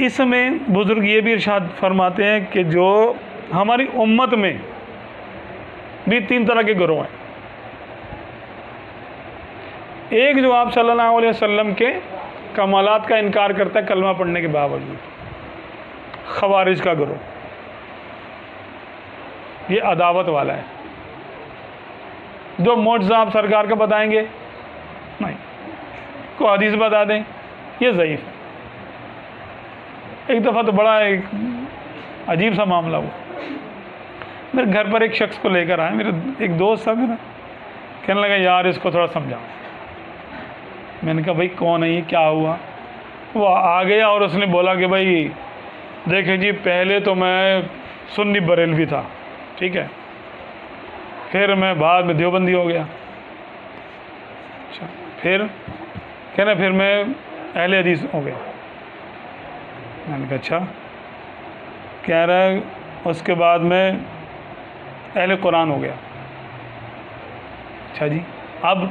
इसमें बुज़ुर्ग ये भी इरशाद फरमाते हैं कि जो हमारी उम्मत में भी 3 तरह के गिरोह हैं। एक जो आप सल्लल्लाहु अलैहि वसल्लम के कमालात का इनकार करता है कलमा पढ़ने के बावजूद, खवारिज का गिरोह, ये अदावत वाला है। जो मोज़ा आप सरकार का बताएंगे नहीं, को हदीस बता दें, ये ज़ईफ़ है। एक दफ़ा तो बड़ा एक अजीब सा मामला हुआ। मेरे घर पर एक शख्स को लेकर आए, मेरे एक दोस्त था मेरा, कहने लगा यार इसको थोड़ा समझाओ। मैंने कहा भाई कौन है ये, क्या हुआ? वो आ गया और उसने बोला कि भाई देखें जी, पहले तो मैं सुन्नी बरेलवी था, ठीक है, फिर मैं बाद में देवबंदी हो गया। अच्छा, फिर कहना फिर मैं अहले हदीस हो गया। मैंने कहा अच्छा। कह रहा है उसके बाद मैं अहले कुरान हो गया। अच्छा जी। अब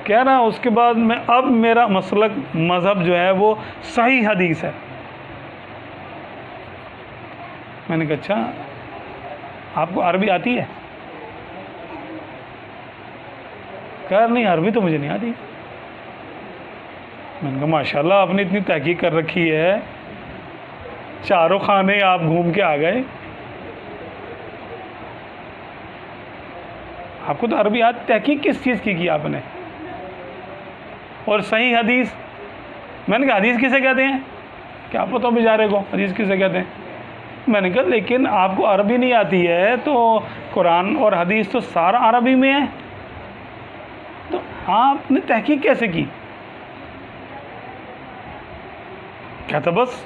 कह रहा उसके बाद मैं, अब मेरा मसलक मज़हब जो है वो सही हदीस है। मैंने कहा अच्छा, आपको अरबी आती है? कह नहीं, अरबी तो मुझे नहीं आती। मैंने कहा माशाल्लाह आपने इतनी तहकीक कर रखी है, चारों खाने आप घूम के आ गए, आपको तो अरबी आती। तहकीक किस चीज़ की आपने? और सही हदीस? मैंने कहा हदीस किसे कहते हैं? क्या पता बेचारे को हदीस किसे कहते हैं। मैंने कहा लेकिन आपको अरबी नहीं आती है, तो कुरान और हदीस तो सारा अरबी में है, तो आपने तहकीक कैसे की? कहता बस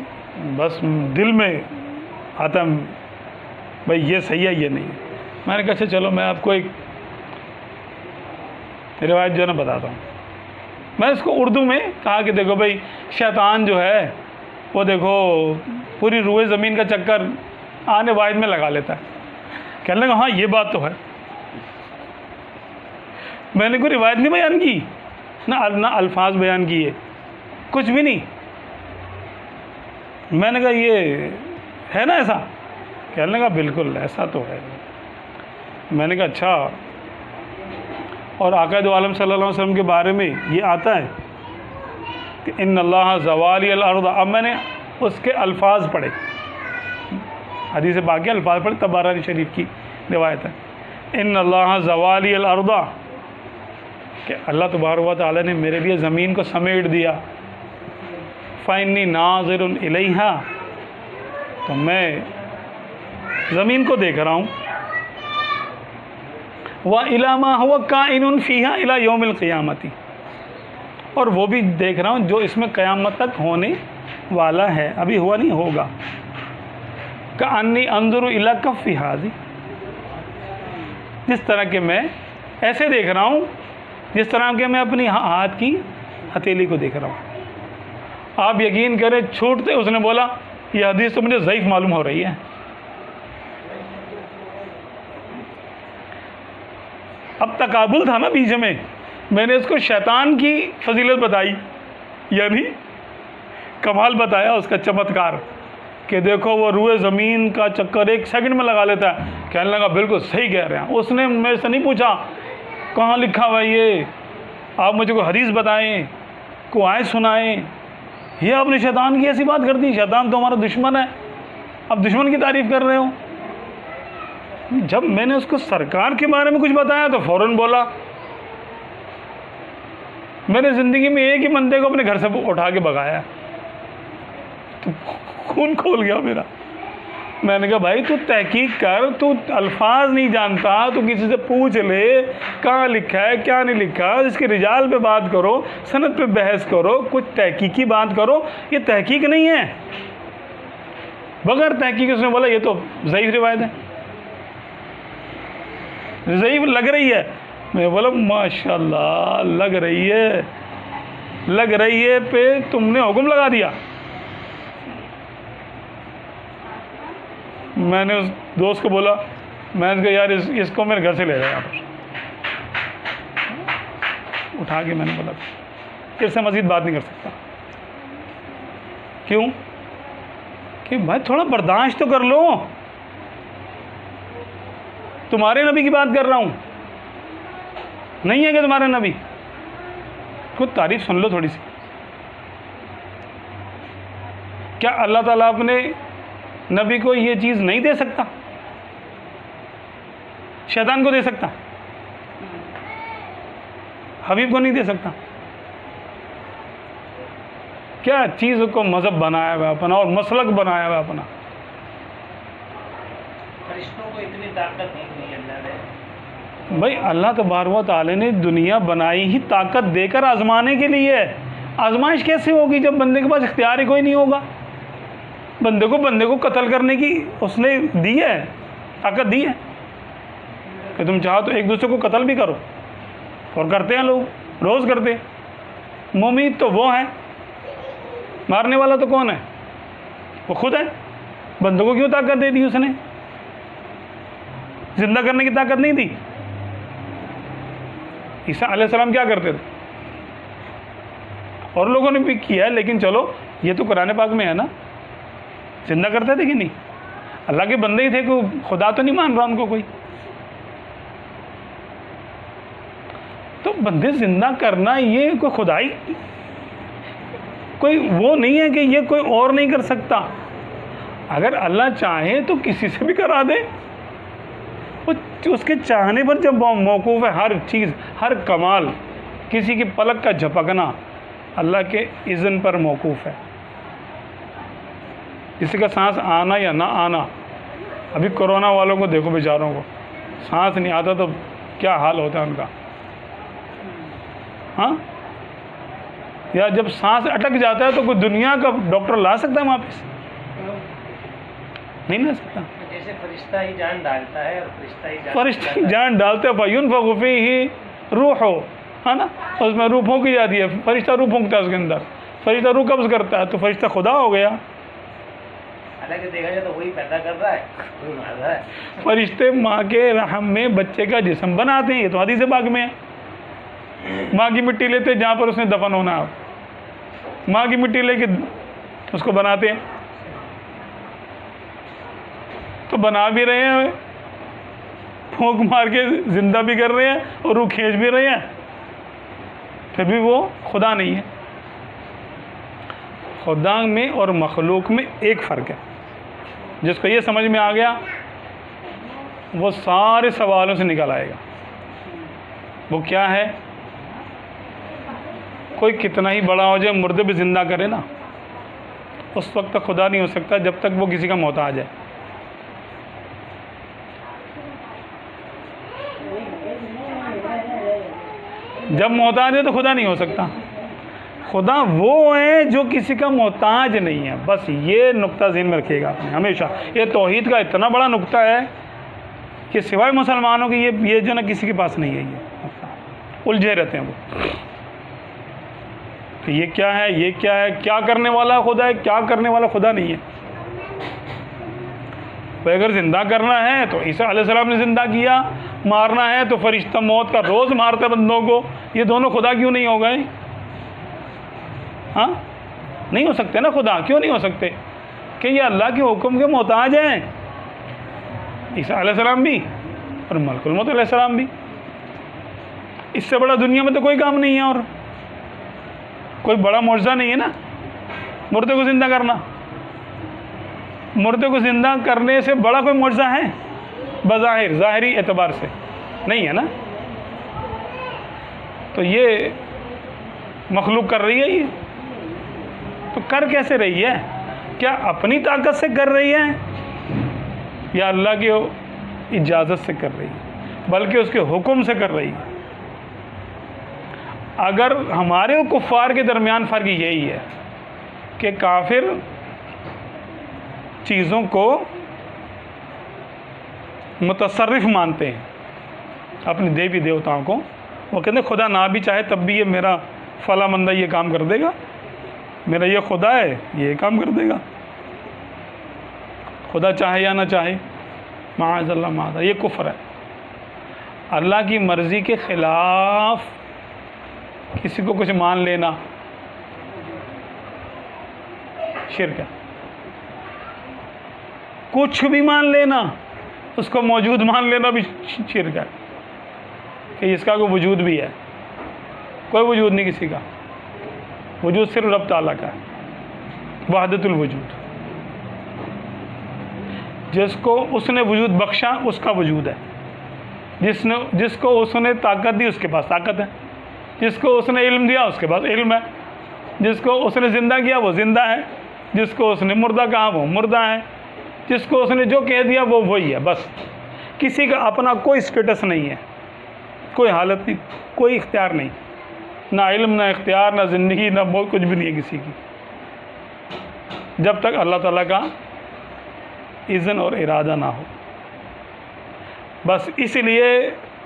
दिल में आता भाई ये सही है ये नहीं है। मैंने कहा अच्छा चलो मैं आपको एक रिवायत जो है ना बताता हूँ। मैं इसको उर्दू में कहा कि देखो भाई, शैतान जो है वो देखो पूरी रूए ज़मीन का चक्कर आने वाहिद में लगा लेता है। कहने लगा हाँ ये बात तो है। मैंने कोई रिवायत नहीं बयान की, ना अल्फाज बयान किए, कुछ भी नहीं। मैंने कहा ये है ना ऐसा? कहने लगा बिल्कुल ऐसा तो है। मैंने कहा अच्छा, और आका दो आलम सल्लल्लाहु अलैहि वसल्लम के बारे में ये आता है कि इन्नल्लाह ज़वाली अल अर्द। अब मैंने उसके अल्फाज पढ़े, हदीस बाकी अल्फाज पढ़े, तबारानी शरीफ की रिवायत है, इन्नल्लाह ज़वाली अल अर्द, कि अल्लाह तबारक व तआला ने मेरे लिए ज़मीन को समेट दिया। फ़इन्नी नाज़िरुन इलैहा, तो मैं ज़मीन को देख रहा हूँ। व इला मा हुवा काइनुन फ़ीहा इला यौमिल क़ियामती, और वो भी देख रहा हूँ जो इसमें क़यामत तक होने वाला है, अभी हुआ नहीं, होगा। कअन्नी अंज़ुरु इला कफ़्फ़ी हाज़ी, जिस तरह के मैं ऐसे देख रहा हूँ जिस तरह के मैं अपनी हाथ की हथेली को देख रहा हूँ। आप यकीन करें, छूटते उसने बोला यह हदीस तो मुझे ज़ईफ़ मालूम हो रही है। अब तकाबुल था ना बीच में, मैंने इसको शैतान की फजीलत बताई, यानी कमाल बताया उसका, चमत्कार, कि देखो वो रूए ज़मीन का चक्कर 1 सेकंड में लगा लेता है। कहने लगा बिल्कुल सही कह रहे हैं। उसने मेरे से नहीं पूछा कहाँ लिखा हुआ ये, आप मुझे कोई हदीस बताएं, को आयत सुनाएं। ये आपने शैतान की ऐसी बात कर दी? शैतान तो हमारा दुश्मन है, अब दुश्मन की तारीफ़ कर रहे हो। जब मैंने उसको सरकार के बारे में कुछ बताया तो फ़ौरन बोला। मैंने ज़िंदगी में एक ही बंदे को अपने घर से उठा के भगाया, तो खून खोल गया मेरा। मैंने कहा भाई तू तहकीक कर, तू अल्फाज नहीं जानता, तू किसी से पूछ ले कहाँ लिखा है क्या नहीं लिखा, इसके रिजाल पे बात करो, सनद पे बहस करो, कुछ तहकीकी बात करो। ये तहकीक नहीं है। बगैर तहकीक उसने बोला ये तो ज़ईफ़ रिवायत है, ज़ईफ़ लग रही है। मैं बोला माशाल्लाह लग रही है पे तुमने हुक्म लगा दिया। मैंने उस दोस्त को बोला, मैंने कहा यार इसको मेरे घर से ले जाया, उठा के मैंने बोला इससे मज़ीद बात नहीं कर सकता। क्यों? कि भाई थोड़ा बर्दाश्त तो कर लो, तुम्हारे नबी की बात कर रहा हूँ, नहीं है कि तुम्हारे नबी, खुद तारीफ सुन लो थोड़ी सी। क्या अल्लाह ताला अपने नबी को ये चीज़ नहीं दे सकता? शैतान को दे सकता, हबीब को नहीं दे सकता? क्या चीज़ को मज़हब बनाया हुआ अपना और मसलक बनाया हुआ अपना। फरिश्तों को इतनी ताकत नहीं दी अल्लाह ने। भाई अल्लाह तबारक व तआला ने दुनिया बनाई ही ताकत देकर आजमाने के लिए। आजमाइश कैसे होगी जब बंदे के पास इख्तियार ही कोई नहीं होगा? बंदे को कत्ल करने की उसने दी है, ताकत दी है कि तुम चाहो तो एक दूसरे को कत्ल भी करो, और करते हैं लोग, रोज़ करते हैं। मुमीत तो वो है, मारने वाला तो कौन है? वो खुद है। बंदों को क्यों ताकत दे दी उसने? जिंदा करने की ताकत नहीं दी? ईसा अलैहिस्सलाम क्या करते थे? और लोगों ने भी किया है, लेकिन चलो ये तो कुरान पाक में है ना, जिंदा करते थे कि नहीं? अल्लाह के बंदे ही थे, कोई खुदा तो नहीं मान रहा उनको कोई। तो बंदे जिंदा करना ये कोई खुदाई, कोई वो नहीं है कि ये कोई और नहीं कर सकता। अगर अल्लाह चाहे तो किसी से भी करा दे, उसके चाहने पर जब मौकूफ़ है हर चीज़, हर कमाल, किसी की पलक का झपकना अल्लाह के इज़्न पर मौकूफ़ है। किसी का सांस आना या ना आना, अभी कोरोना वालों को देखो, बेचारों को सांस नहीं आता तो क्या हाल होता है उनका, हाँ? या जब सांस अटक जाता है तो कोई दुनिया का डॉक्टर ला सकता है वापस? नहीं ला सकता। जैसे फरिश्ता ही जान डालता है और फरिश्ता ही जान डालते हैं, फयुनफ़ख़ु फ़ीही रूह हो, है ना, उसमें रूह फूंकी जाती है, फरिश्ता रूह फूंकता है उसके अंदर, फरिश्ता रूह कब्ज़ करता है, तो फरिश्ता खुदा हो गया। हालांकि देखा जाए तो वही पैदा कर रहा है, वही मार रहा है। फरिश्ते माँ के रहम में बच्चे का जिस्म बनाते हैं, ये तो हदीस पाक में है। माँ की मिट्टी लेते हैं जहाँ पर उसने दफन होना है, माँ की मिट्टी लेके उसको बनाते हैं। तो बना भी रहे हैं, फूंक मार के ज़िंदा भी कर रहे हैं और रूह खींच भी रहे हैं, फिर भी वो खुदा नहीं है। खुदा में और मखलूक में एक फ़र्क है। जिसको ये समझ में आ गया वो सारे सवालों से निकल आएगा। वो क्या है? कोई कितना ही बड़ा हो जाए, मुर्दे भी ज़िंदा करे ना, उस वक्त तक खुदा नहीं हो सकता जब तक वो किसी का मोहताज है। जब मोहताज है तो खुदा नहीं हो सकता। खुदा वो है जो किसी का मोहताज नहीं है। बस ये नुक्ता ज़हन में रखिएगा आपने हमेशा। ये तौहीद का इतना बड़ा नुक्ता है कि सिवाय मुसलमानों की ये जो ना किसी के पास नहीं है। ये उलझे रहते हैं वो कि ये क्या है, ये क्या है, क्या करने वाला खुदा है, क्या करने वाला खुदा नहीं है। तो अगर ज़िंदा करना है तो ईसा अलैहिस्सलाम ने ज़िंदा किया, मारना है तो फरिश्ता मौत का रोज़ मारते बंदों को। ये दोनों खुदा क्यों नहीं हो गए? हाँ, नहीं हो सकते ना खुदा। क्यों नहीं हो सकते? कि ये अल्लाह के हुक्म के मोहताज हैं, ईसा अलैहिस्सलाम भी और मलकुल मौत अलैहिस्सलाम भी। इससे बड़ा दुनिया में तो कोई काम नहीं है और कोई बड़ा मौजज़ा नहीं है ना मुर्दे को ज़िंदा करना। मुर्दे को ज़िंदा करने से बड़ा कोई मौजज़ा है बज़ाहिर, ज़ाहिरी एतबार से नहीं है ना। तो ये मखलूक कर रही है, ये तो कर कैसे रही है? क्या अपनी ताकत से कर रही है या अल्लाह की इजाज़त से कर रही है? बल्कि उसके हुक्म से कर रही है। अगर हमारे और कुफ़ार के दरमियान फ़र्क यही है कि काफिर चीज़ों को मुतसर्रिफ मानते हैं, अपने देवी देवताओं को। वो कहते हैं खुदा ना भी चाहे तब भी ये मेरा फला मंदा ये काम कर देगा, मेरा ये खुदा है ये काम कर देगा, खुदा चाहे या ना चाहे। माअज़ल्लाह माअज़, ये कुफ्र है। अल्लाह की मर्ज़ी के ख़िलाफ़ किसी को कुछ मान लेना शिर्क है। कुछ भी मान लेना, उसको मौजूद मान लेना भी शिर्क है कि इसका कोई वजूद भी है। कोई वजूद नहीं किसी का, वजूद सिर्फ रब ताला का है, वहदतुल वजूद। जिसको उसने वजूद बख्शा उसका वजूद है, जिसको उसने ताकत दी उसके पास ताकत है, जिसको उसने इल्म दिया उसके पास इल्म है, जिसको उसने ज़िंदा किया वो ज़िंदा है, जिसको उसने मुर्दा कहा वो मुर्दा है, जिसको उसने जो कह दिया वो वही है। बस किसी का अपना कोई स्टेटस नहीं है, कोई हालत नहीं, कोई इख्तियार नहीं, ना इल्म ना इख्तियार ना ज़िंदगी ना बहुत कुछ भी नहीं है किसी की, जब तक अल्लाह ताला का इज़्न और इरादा ना हो। बस इसलिए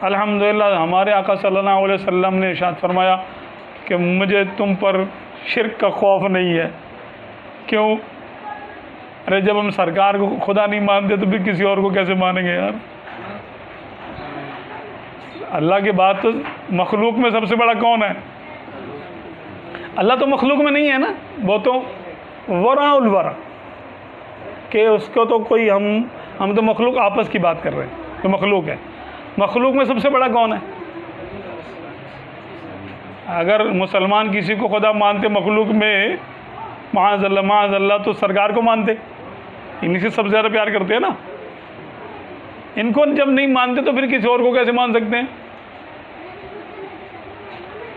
अल्हम्दुलिल्लाह हमारे आका सल्लल्लाहु अलैहि वसल्लम ने इरशाद फरमाया कि मुझे तुम पर शिर्क का खौफ नहीं है। क्यों? अरे जब हम सरकार को खुदा नहीं मानते तो फिर किसी और को कैसे मानेंगे यार? अल्लाह के बाद तो मखलूक में सबसे बड़ा कौन है? अल्लाह तो मखलूक में नहीं है ना, वो तो वराउल वरा कि उसको तो कोई हम तो मखलूक आपस की बात कर रहे हैं, तो मखलूक है। मखलूक में सबसे बड़ा कौन है? अगर मुसलमान किसी को खुदा मानते मखलूक में, माअज़ल्लाह तो सरकार को मानते, इन्हीं से सबसे ज़्यादा प्यार करते हैं ना। इनको जब नहीं मानते तो फिर किसी और को कैसे मान सकते हैं?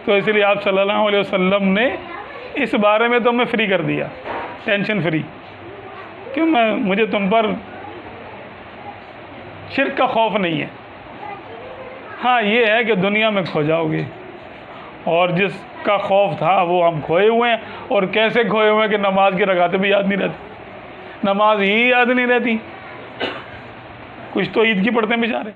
तो इसलिए आप सल्लल्लाहु अलैहि वसल्लम ने इस बारे में तो हमें फ्री कर दिया, टेंशन फ्री, क्यों मुझे तुम पर शिर्क का खौफ नहीं है। हाँ ये है कि दुनिया में खो जाओगे, और जिसका खौफ था वो हम खोए हुए हैं। और कैसे खोए हुए हैं कि नमाज की रकातें भी याद नहीं रहती, नमाज ही याद नहीं रहती, कुछ तो ईद की पढ़ते हैं बेचारे।